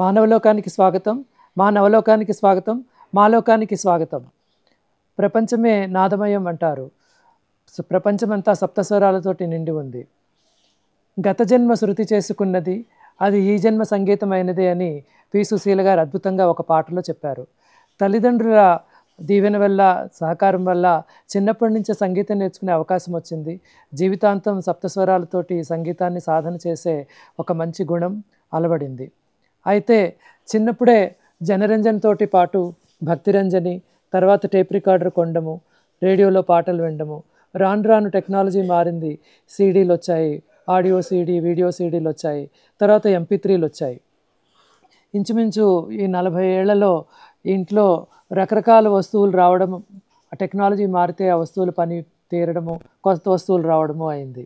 మానవలోకానికి స్వాగతం, మానవలోకానికి స్వాగతం, మాలోకానికి స్వాగతం. ప్రపంచమే నాదమయం అంటారు. ప్రపంచమంతా సప్తస్వరాలతోటి నిండి ఉంది. గత జన్మ శృతి చేసుకున్నది, అది ఈ జన్మ సంగీతమైనది అని పి. సుశీల గారు అద్భుతంగా ఒక పాటలో చెప్పారు. తల్లిదండ్రుల దీవెన వల్ల, సహకారం వల్ల చిన్నప్పటి నుంచే సంగీతం నేర్చుకునే అవకాశం వచ్చింది. జీవితాంతం సప్తస్వరాలతోటి సంగీతాన్ని సాధన చేసే ఒక మంచి గుణం అలవడింది. అయితే చిన్నప్పుడే జనరంజన్ తోటి పాటు భక్తిరంజని, తర్వాత టేప్ రికార్డర్ కొనడము, రేడియోలో పాటలు వినడము, రాను రాను టెక్నాలజీ మారింది. సీడీలు వచ్చాయి, ఆడియో సీడీ, వీడియో సీడీలు వచ్చాయి, తర్వాత MP3లు వచ్చాయి. ఇంచుమించు ఈ 40 ఏళ్లలో ఇంట్లో రకరకాల వస్తువులు రావడము, ఆ టెక్నాలజీ మారితే ఆ వస్తువుల పని తీరడము, కొత్త వస్తువులు రావడము అయింది.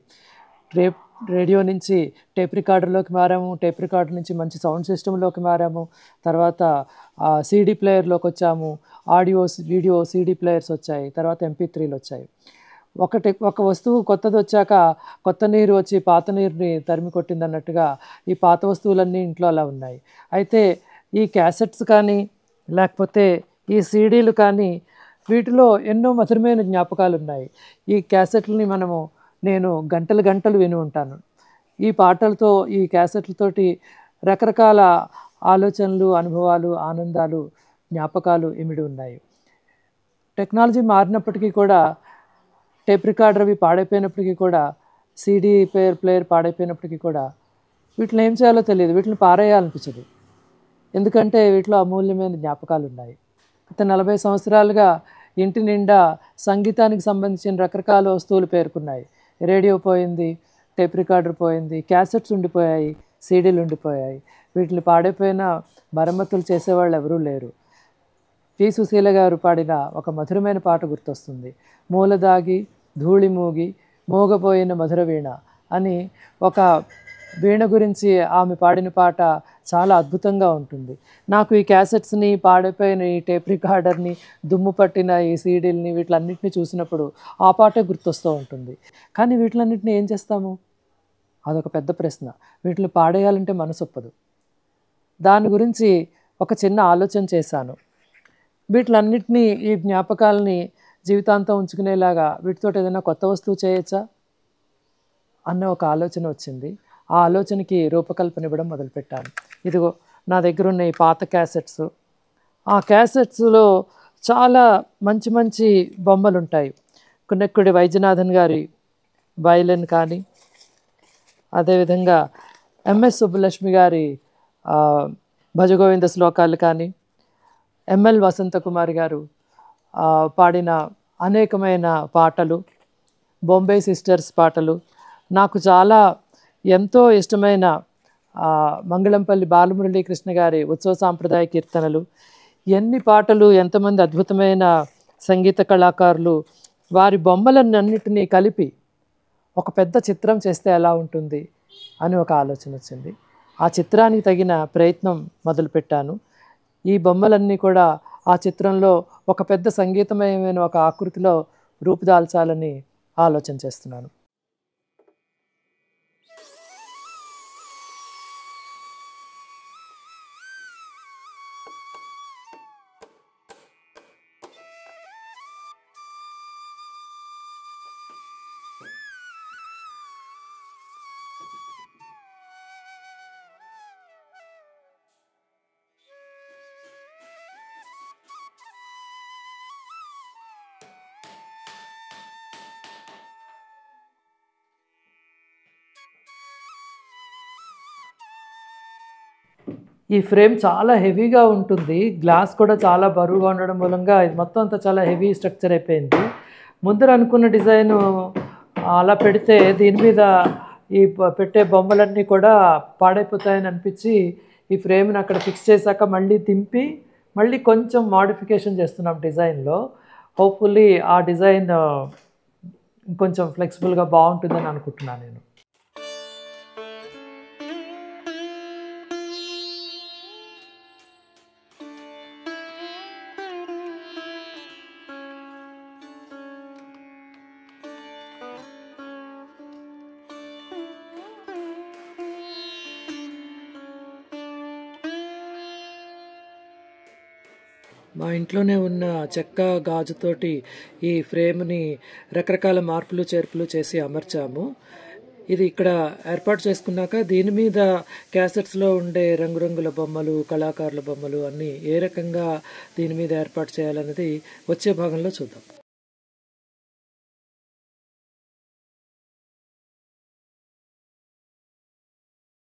రేడియో నుంచి టేప్ రికార్డర్లోకి మారాము, టేప్ రికార్డర్ నుంచి మంచి సౌండ్ సిస్టంలోకి మారాము, తర్వాత CD ప్లేయర్లోకి వచ్చాము, వీడియో CD ప్లేయర్స్ వచ్చాయి, తర్వాత MP3లు వచ్చాయి. ఒక వస్తువు కొత్తది వచ్చాక కొత్త నీరు వచ్చి పాత నీరుని తరిమి కొట్టింది అన్నట్టుగా ఈ పాత వస్తువులన్నీ ఇంట్లో అలా ఉన్నాయి. అయితే ఈ క్యాసెట్స్ కానీ లేకపోతే ఈ సీడీలు కానీ వీటిలో ఎన్నో మధురమైన జ్ఞాపకాలు ఉన్నాయి. ఈ క్యాసెట్లని నేను గంటలు గంటలు విని ఉంటాను. ఈ పాటలతో, ఈ క్యాసెట్లతోటి రకరకాల ఆలోచనలు, అనుభవాలు, ఆనందాలు, జ్ఞాపకాలు ఇమిడి ఉన్నాయి. టెక్నాలజీ మారినప్పటికీ కూడా, టేప్ రికార్డర్ అవి పాడైపోయినప్పటికీ కూడా, CD ప్లేయర్ పాడైపోయినప్పటికీ కూడా వీటిని ఏం చేయాలో తెలియదు, వీటిని పారేయాలనిపించదు. ఎందుకంటే వీటిలో అమూల్యమైన జ్ఞాపకాలు ఉన్నాయి. గత 40 సంవత్సరాలుగా ఇంటి నిండా సంగీతానికి సంబంధించిన రకరకాల వస్తువులు పేరుకున్నాయి. రేడియో పోయింది, టేప్ రికార్డర్ పోయింది, క్యాసెట్స్ ఉండిపోయాయి, సీడీలు ఉండిపోయాయి. వీటిని పాడైపోయిన మరమ్మతులు చేసేవాళ్ళు ఎవరూ లేరు. పి. సుశీల గారు పాడిన ఒక మధురమైన పాట గుర్తొస్తుంది. మూలదాగి ధూళి మూగి మోగపోయిన మధుర వీణ అని ఒక వీణ గురించి ఆమె పాడిన పాట చాలా అద్భుతంగా ఉంటుంది. నాకు ఈ క్యాసెట్స్ని, పాడైపోయిన ఈ టేప్ రికార్డర్ని, దుమ్ము పట్టిన ఈ సీడీలని, వీటిలన్నింటినీ చూసినప్పుడు ఆ పాటే గుర్తొస్తూ ఉంటుంది. కానీ వీటిలన్నింటినీ ఏం చేస్తాము? అదొక పెద్ద ప్రశ్న. వీటిని పాడేయాలంటే మనసొప్పదు. దాని గురించి ఒక చిన్న ఆలోచన చేశాను. వీటిలన్నింటినీ, ఈ జ్ఞాపకాలని జీవితాంతం ఉంచుకునేలాగా వీటితో ఏదైనా కొత్త వస్తువు చేయొచ్చా అన్న ఒక ఆలోచన వచ్చింది. ఆ ఆలోచనకి రూపకల్పన ఇవ్వడం మొదలుపెట్టాను. ఇదిగో నా దగ్గర ఉన్న ఈ పాత క్యాసెట్స్. ఆ క్యాసెట్స్లో చాలా మంచి మంచి బొమ్మలు ఉంటాయి. కున్నెక్కుడి వైద్యనాథన్ గారి వయలిన్ కానీ, అదేవిధంగా MS సుబ్బలక్ష్మి గారి భజగోవింద శ్లోకాలు కానీ, ML వసంతకుమారి గారు పాడిన అనేకమైన పాటలు, బొంబే సిస్టర్స్ పాటలు, నాకు చాలా ఎంతో ఇష్టమైన మంగళంపల్లి బాలమురళీకృష్ణ గారి ఉత్సవ సాంప్రదాయ కీర్తనలు, ఎన్ని పాటలు, ఎంతమంది అద్భుతమైన సంగీత కళాకారులు, వారి బొమ్మలన్నింటినీ కలిపి ఒక పెద్ద చిత్రం చేస్తే ఎలా ఉంటుంది అని ఒక ఆలోచన వచ్చింది. ఆ చిత్రానికి తగిన ప్రయత్నం మొదలుపెట్టాను. ఈ బొమ్మలన్నీ కూడా ఆ చిత్రంలో ఒక పెద్ద సంగీతమయమైన ఒక ఆకృతిలో రూపుదాల్చాలని ఆలోచన చేస్తున్నాను. ఈ ఫ్రేమ్ చాలా హెవీగా ఉంటుంది. గ్లాస్ కూడా చాలా బరువుగా ఉండడం మూలంగా ఇది మొత్తం అంతా చాలా హెవీ స్ట్రక్చర్ అయిపోయింది. ముందర అనుకున్న డిజైను అలా పెడితే దీని మీద ఈ పెట్టే బొమ్మలన్నీ కూడా పాడైపోతాయని అనిపించి ఈ ఫ్రేమ్ని అక్కడ ఫిక్స్ చేశాక మళ్ళీ తింపి మళ్ళీ కొంచెం మోడిఫికేషన్ చేస్తున్నాం డిజైన్లో. హోప్ఫుల్లీ ఆ డిజైన్ ఇంకొంచెం ఫ్లెక్సిబుల్గా బాగుంటుందని అనుకుంటున్నాను నేను. మా ఇంట్లోనే ఉన్న చెక్క గాజుతోటి ఈ ఫ్రేమ్ని రకరకాల మార్పులు చేర్పులు చేసి అమర్చాము. ఇది ఇక్కడ ఏర్పాటు చేసుకున్నాక దీని మీద క్యాసెట్స్లో ఉండే రంగురంగుల బొమ్మలు, కళాకారుల బొమ్మలు అన్నీ ఏ రకంగా దీని మీద ఏర్పాటు చేయాలన్నది వచ్చే భాగంలో చూద్దాం.